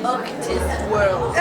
World.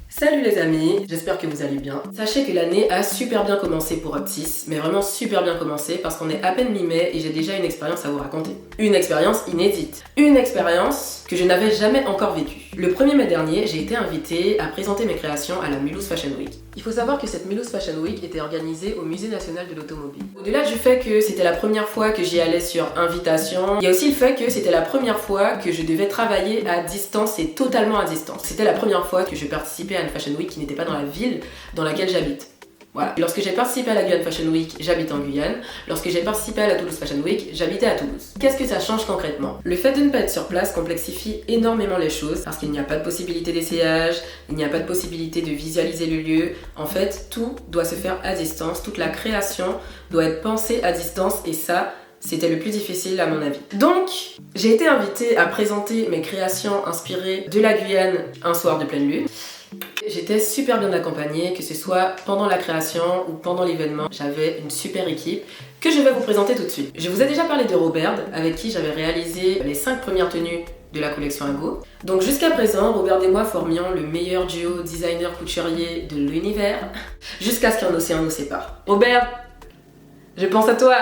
Salut les amis, j'espère que vous allez bien. Sachez que l'année a super bien commencé pour Optis, mais vraiment super bien commencé parce qu'on est à peine mi-mai et j'ai déjà une expérience à vous raconter. Une expérience inédite. Une expérience que je n'avais jamais encore vécue. Le 1er mai dernier, j'ai été invitée à présenter mes créations à la Mulhouse Fashion Week. Il faut savoir que cette Mulhouse Fashion Week était organisée au Musée National de l'Automobile. Au-delà du fait que c'était la première fois que j'y allais sur invitation, il y a aussi le fait que c'était la première fois que je devais travailler à distance et totalement à distance. C'était la première fois que je participais à une Fashion Week qui n'était pas dans la ville dans laquelle j'habite. Voilà. Lorsque j'ai participé à la Guyane Fashion Week, j'habite en Guyane. Lorsque j'ai participé à la Toulouse Fashion Week, j'habitais à Toulouse. Qu'est-ce que ça change concrètement? Le fait de ne pas être sur place complexifie énormément les choses parce qu'il n'y a pas de possibilité d'essayage, il n'y a pas de possibilité de visualiser le lieu. En fait, tout doit se faire à distance, toute la création doit être pensée à distance et ça, c'était le plus difficile à mon avis. Donc, j'ai été invitée à présenter mes créations inspirées de la Guyane un soir de pleine lune. J'étais super bien accompagnée, que ce soit pendant la création ou pendant l'événement. J'avais une super équipe que je vais vous présenter tout de suite. Je vous ai déjà parlé de Robert, avec qui j'avais réalisé les 5 premières tenues de la collection Ago. Donc jusqu'à présent, Robert et moi formions le meilleur duo designer-couturier de l'univers, jusqu'à ce qu'un océan nous sépare. Robert, je pense à toi!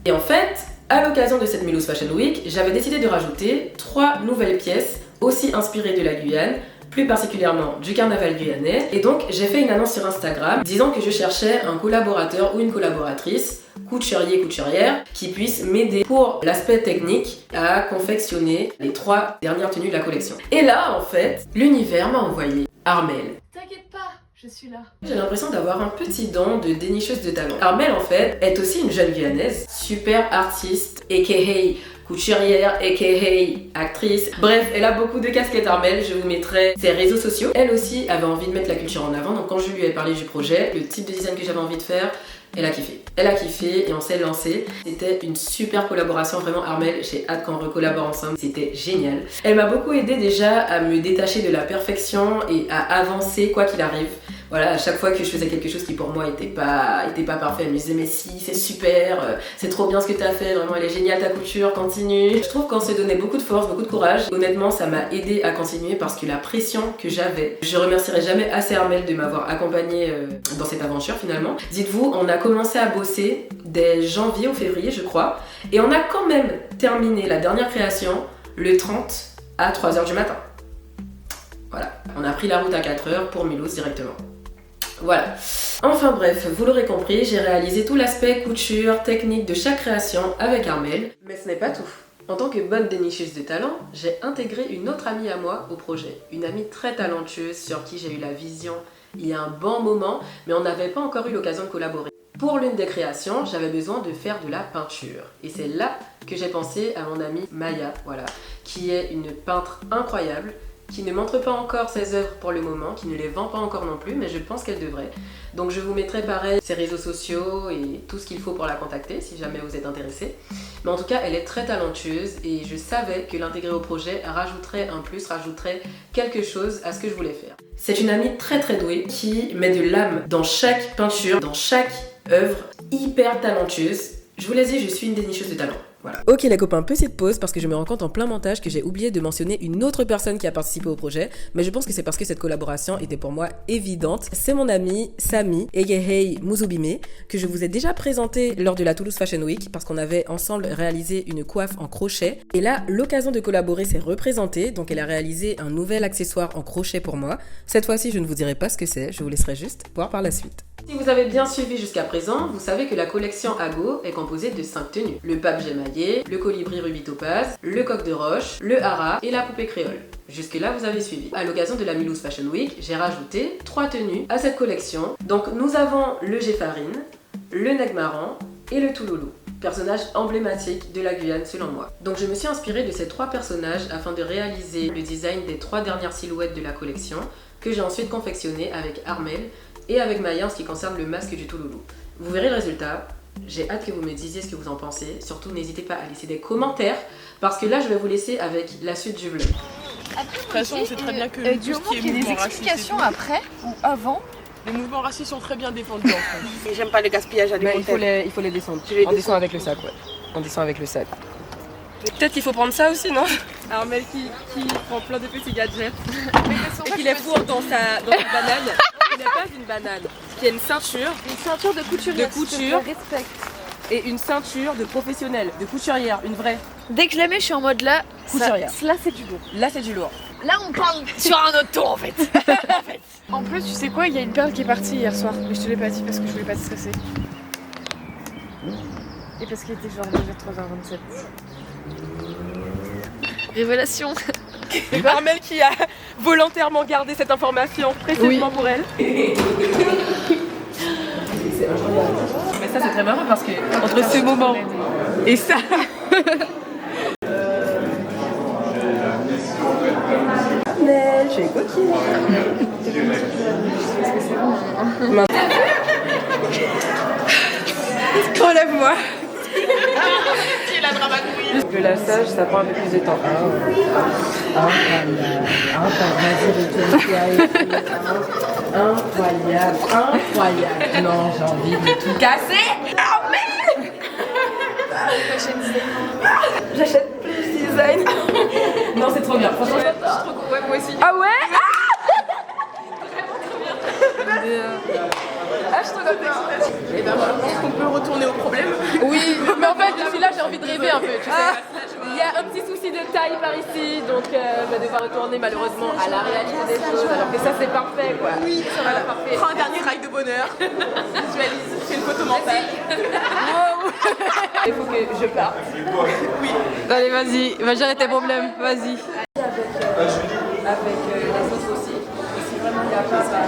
Et en fait, à l'occasion de cette Mulhouse Fashion Week, j'avais décidé de rajouter 3 nouvelles pièces aussi inspirées de la Guyane, plus particulièrement du carnaval guyanais. Et donc j'ai fait une annonce sur Instagram disant que je cherchais un collaborateur ou une collaboratrice, couturier-couturière, qui puisse m'aider pour l'aspect technique à confectionner les 3 dernières tenues de la collection. Et là, en fait, l'univers m'a envoyé Armelle. T'inquiète pas, je suis là. J'ai l'impression d'avoir un petit don de dénicheuse de talent. Armelle, en fait, est aussi une jeune guyanaise, super artiste, aka couturière, aka actrice. Bref, elle a beaucoup de casquettes. Armelle, je vous mettrai ses réseaux sociaux. Elle aussi avait envie de mettre la culture en avant, donc quand je lui ai parlé du projet, le type de design que j'avais envie de faire, elle a kiffé. Elle a kiffé et on s'est lancé. C'était une super collaboration, vraiment Armelle, j'ai hâte qu'on recollabore ensemble, c'était génial. Elle m'a beaucoup aidé déjà à me détacher de la perfection et à avancer quoi qu'il arrive. Voilà, à chaque fois que je faisais quelque chose qui pour moi était pas parfait, elle me disait mais si, c'est super, c'est trop bien ce que tu as fait, vraiment elle est géniale ta couture, continue. Je trouve qu'on s'est donné beaucoup de force, beaucoup de courage. Honnêtement, ça m'a aidé à continuer parce que la pression que j'avais, je remercierai jamais assez Armelle de m'avoir accompagnée dans cette aventure finalement. Dites-vous, on a commencé à bosser dès janvier ou février je crois, et on a quand même terminé la dernière création le 30 à 3h du matin. Voilà, on a pris la route à 4h pour Mulhouse directement. Voilà. Enfin bref, vous l'aurez compris, j'ai réalisé tout l'aspect couture, technique de chaque création avec Armelle. Mais ce n'est pas tout. En tant que bonne dénicheuse de talent, j'ai intégré une autre amie à moi au projet. Une amie très talentueuse sur qui j'ai eu la vision il y a un bon moment, mais on n'avait pas encore eu l'occasion de collaborer. Pour l'une des créations, j'avais besoin de faire de la peinture. Et c'est là que j'ai pensé à mon amie Maya, voilà, qui est une peintre incroyable, qui ne montre pas encore ses œuvres pour le moment, qui ne les vend pas encore non plus, mais je pense qu'elle devrait. Donc je vous mettrai pareil ses réseaux sociaux et tout ce qu'il faut pour la contacter si jamais vous êtes intéressé. Mais en tout cas, elle est très talentueuse et je savais que l'intégrer au projet rajouterait un plus, rajouterait quelque chose à ce que je voulais faire. C'est une amie très douée qui met de l'âme dans chaque peinture, dans chaque œuvre, hyper talentueuse. Je vous l'ai dit, je suis une dénicheuse de talent. Voilà. Ok les copains, petite pause parce que je me rends compte en plein montage que j'ai oublié de mentionner une autre personne qui a participé au projet, mais je pense que c'est parce que cette collaboration était pour moi évidente. C'est mon amie Samy Egehei Muzubime que je vous ai déjà présenté lors de la Toulouse Fashion Week parce qu'on avait ensemble réalisé une coiffe en crochet et là l'occasion de collaborer s'est représentée, donc elle a réalisé un nouvel accessoire en crochet pour moi. Cette fois-ci je ne vous dirai pas ce que c'est, je vous laisserai juste voir par la suite. Si vous avez bien suivi jusqu'à présent, vous savez que la collection Ago est composée de 5 tenues. Le pape émaillé, le colibri rubis topaz, le coq de roche, le hara et la poupée créole. Jusque là vous avez suivi. À l'occasion de la Mulhouse Fashion Week, j'ai rajouté 3 tenues à cette collection. Donc nous avons le Géfarine, le Negmaran et le Touloulou. Personnage emblématique de la Guyane selon moi. Donc je me suis inspirée de ces 3 personnages afin de réaliser le design des 3 dernières silhouettes de la collection que j'ai ensuite confectionné avec Armelle et avec Maya en ce qui concerne le masque du Touloulou. Vous verrez le résultat, j'ai hâte que vous me disiez ce que vous en pensez, surtout n'hésitez pas à laisser des commentaires parce que là je vais vous laisser avec la suite du vlog. Après, De toute façon, on sait très bien que du tout moment ce qui est qu'il y a des mouvement raciste et explications tout, après ou avant, les mouvements racistes sont très bien défendus en France. Et j'aime pas le gaspillage Mais alimentaire. il faut les descendre. Je les On descend avec le sac, ouais. On descend avec le sac. Peut-être qu'il faut prendre ça aussi, non? Armelle qui prend plein de petits gadgets et qui les fourre dans une banane. Il n'est pas une banane, qui a une ceinture de couturière. Respect. et une ceinture de professionnelle, de couturière, une vraie. Dès que je la mets, je suis en mode là. Couturière. Là, c'est du lourd. Là, c'est du lourd. Là, on parle sur un autre ton en fait. En plus, tu sais quoi, il y a une perle qui est partie hier soir, mais je te l'ai pas dit parce que je voulais pas te stresser. Et parce qu'il était genre déjà 3h27. Révélation. C'est Armelle qui a volontairement gardé cette information précisément pour elle. C'est incroyable. Mais ça, c'est très marrant parce que entre ce moment et ça. Mais je suis coquine. Relève-moi. Le lavage, ça prend un peu plus de temps. Incroyable. Non, j'ai envie de tout casser. Oh merde. J'achète plus design. Non, c'est trop bien. Franchement, je suis trop cool. Ouais, moi aussi. Ah ouais? Ah, je suis trop contente. Et ben, je pense qu'on peut retourner au problème. Oui, mais en fait, depuis là, j'ai envie de rêver un peu, tu sais. Il y a un petit souci de taille par ici, donc je vais devoir retourner malheureusement à la réalité des choses, alors que ça, c'est parfait, quoi. Oui, ça va, parfait. Prends un dernier rail de bonheur. Visualise, fais une photo mentale. Wow. Il faut que je parte. Oui. Allez, vas-y, va gérer tes problèmes, vas-y. Avec la sauce aussi. Et si vraiment il n'y a pas, ça...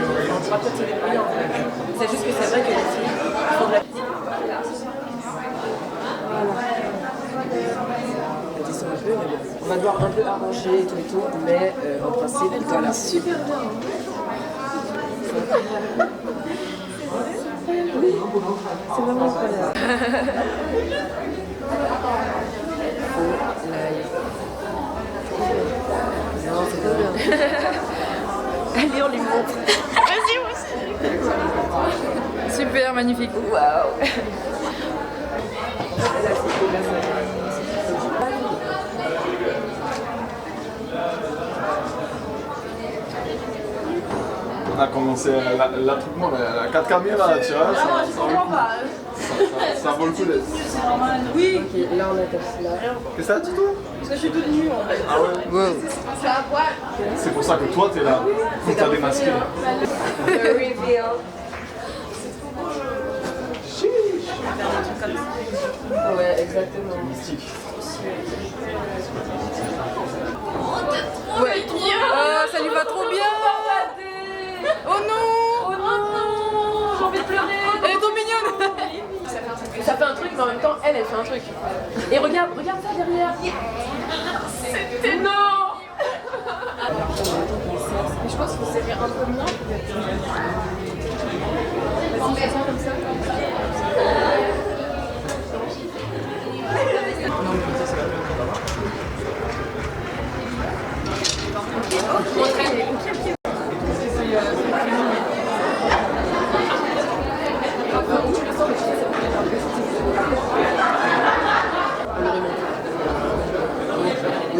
On pourra peut-être se débrouiller en fait. C'est juste que c'est vrai que les filles, il faudrait... On va devoir un peu arranger et tout, mais en principe, voilà. Super bien. Oui, c'est vraiment incroyable. Non, c'est pas bien. Allez, on lui montre. Vas-y, moi aussi. Super, magnifique. Waouh. On a commencé l'attroupement, la 4 caméras, tu vois. Non, je comprends pas. Ça vaut le coup d'être. Oui. Ok, là on a tapé là. Qu'est-ce que ça dit toi? Parce que je suis toute nue en fait. Ah ouais. Wow. C'est à poil. C'est pour ça que toi t'es là. Pour t'as démasqué. The reveal. Ouais, exactement. Mystique. Ouais. Oh, ça lui va trop bien. Oh non. Oh non, j'ai envie de pleurer. Elle est trop mignonne. Ça fait un truc, mais en même temps, elle fait un truc. Et regarde ça derrière. C'était non. Je pense que c'est un peu moins. Vas-y, fais ça comme ça.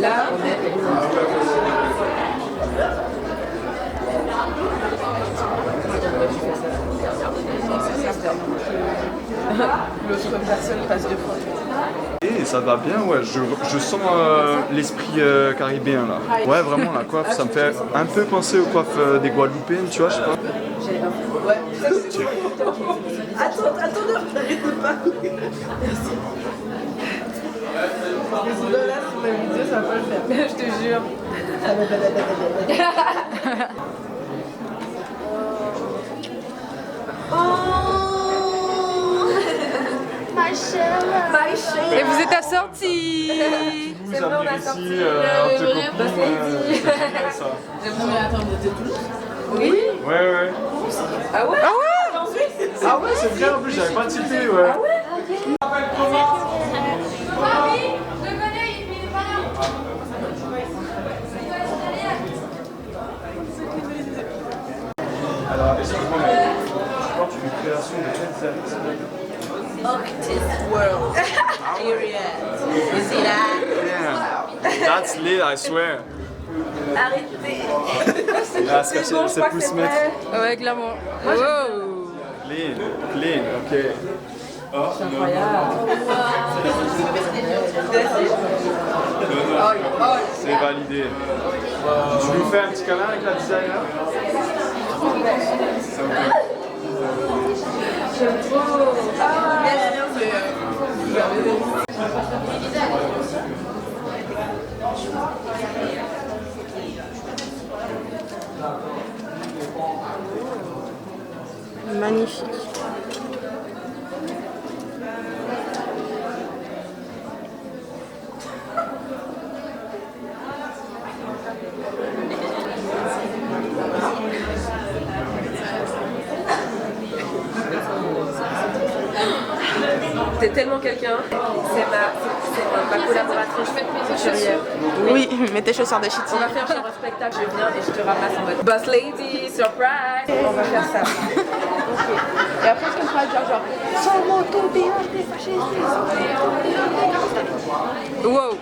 Là, on est l'autre personne passe deux fois. Et ça va bien, ouais. Je sens l'esprit caribéen là. Ouais, vraiment la coiffe, ça me fait un peu penser aux coiffes des Guadeloupéennes, tu vois, je sais pas. Ouais. Attends, t'arrêtes pas. Là, sur ma vidéo, ça va pas le faire. Je te jure. Et vous êtes assortis. Toulouse, à venir ici, entre copines, ça. Oui. Ouais. Ah ouais? Ah ouais, c'est vrai, en plus j'avais pas tilté, ouais. Ah ouais? Alors, excuse-moi, mais je crois que tu fais création de quel service? Artist world. Period. You see that? Damn. That's lit, I swear. Arrêtez. Ah, c'est pour se mettre. Ouais, clairement. Wow. Clean, ok. C'est validé. Tu lui fais un petit câlin avec la designer? Magnifique. T'es tellement quelqu'un. C'est ma collaboratrice couturière. Oui, mets tes chaussures de Chitty. On va faire genre un spectacle, je viens et je te ramasse en mode Boss Lady, surprise. On va faire ça. Et après, est-ce qu'on fera genre sans moto, déhanché, fasciste. Wow.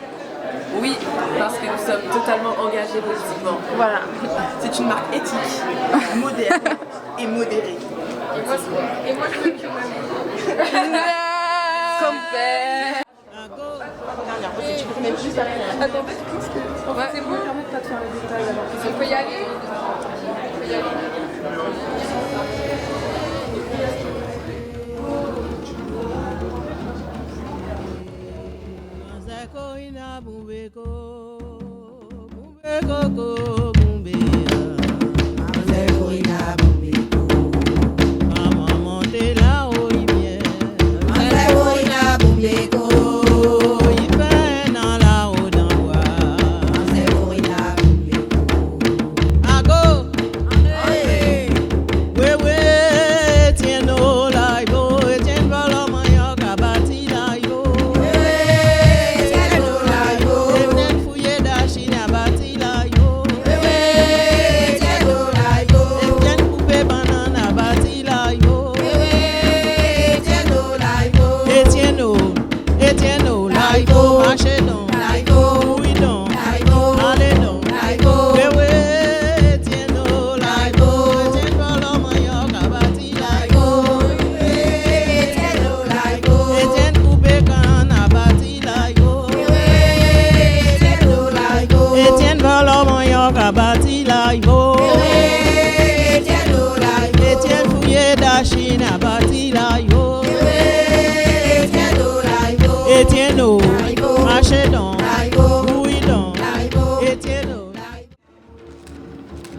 Oui, parce que nous sommes totalement engagés politiquement. Voilà. C'est une marque éthique, moderne et modérée. Et moi, je veux que Compère. Tu peux te mettre juste après. Attends, qu'est-ce que... Ouais. C'est bon, permet de pas te faire les détails alors. On peut y aller. On peut y aller.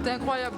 C'est incroyable.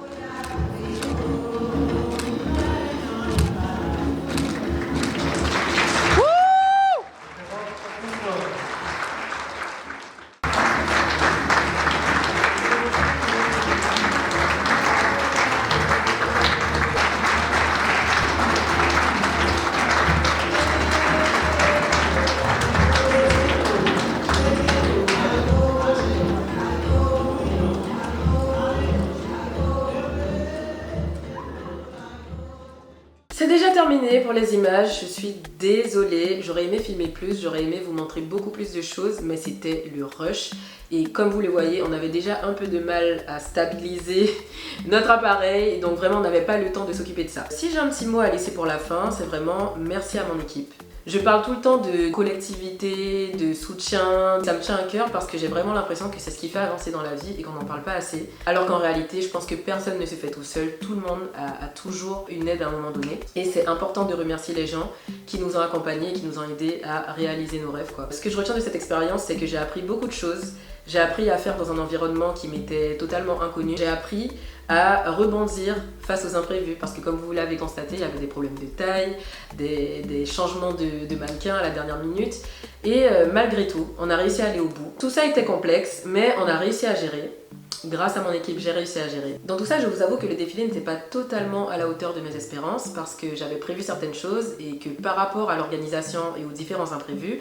C'est déjà terminé pour les images, je suis désolée, j'aurais aimé filmer plus, j'aurais aimé vous montrer beaucoup plus de choses, mais c'était le rush. Et comme vous le voyez, on avait déjà un peu de mal à stabiliser notre appareil, donc vraiment on n'avait pas le temps de s'occuper de ça. Si j'ai un petit mot à laisser pour la fin, c'est vraiment merci à mon équipe. Je parle tout le temps de collectivité, de soutien, ça me tient à cœur parce que j'ai vraiment l'impression que c'est ce qui fait avancer dans la vie et qu'on n'en parle pas assez. Alors qu'en réalité, je pense que personne ne se fait tout seul, tout le monde a toujours une aide à un moment donné. Et c'est important de remercier les gens qui nous ont accompagnés, qui nous ont aidés à réaliser nos rêves, quoi. Ce que je retiens de cette expérience, c'est que j'ai appris beaucoup de choses. J'ai appris à faire dans un environnement qui m'était totalement inconnu. J'ai appris à rebondir face aux imprévus parce que comme vous l'avez constaté, il y avait des problèmes de taille, des changements de mannequin à la dernière minute et malgré tout, on a réussi à aller au bout. Tout ça était complexe, mais on a réussi à gérer. Grâce à mon équipe, j'ai réussi à gérer. Dans tout ça, je vous avoue que le défilé n'était pas totalement à la hauteur de mes espérances parce que j'avais prévu certaines choses et que par rapport à l'organisation et aux différents imprévus,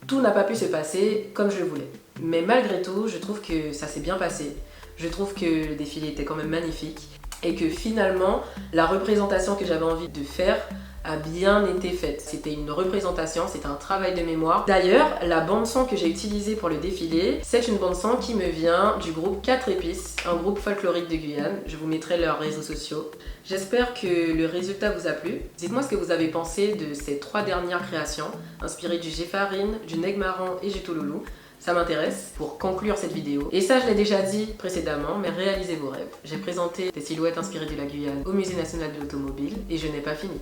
tout n'a pas pu se passer comme je le voulais. Mais malgré tout, je trouve que ça s'est bien passé. Je trouve que le défilé était quand même magnifique. et que finalement la représentation que j'avais envie de faire a bien été faite. C'était une représentation, c'était un travail de mémoire. D'ailleurs, la bande son que j'ai utilisée pour le défilé, c'est une bande son qui me vient du groupe 4 épices, un groupe folklorique de Guyane. Je vous mettrai leurs réseaux sociaux. J'espère que le résultat vous a plu. Dites-moi ce que vous avez pensé de ces 3 dernières créations, inspirées du Géfarine, du Negmaran et du Touloulou. Ça m'intéresse pour conclure cette vidéo. Et ça, je l'ai déjà dit précédemment, mais réalisez vos rêves. J'ai présenté des silhouettes inspirées de la Guyane au Musée National de l'Automobile et je n'ai pas fini.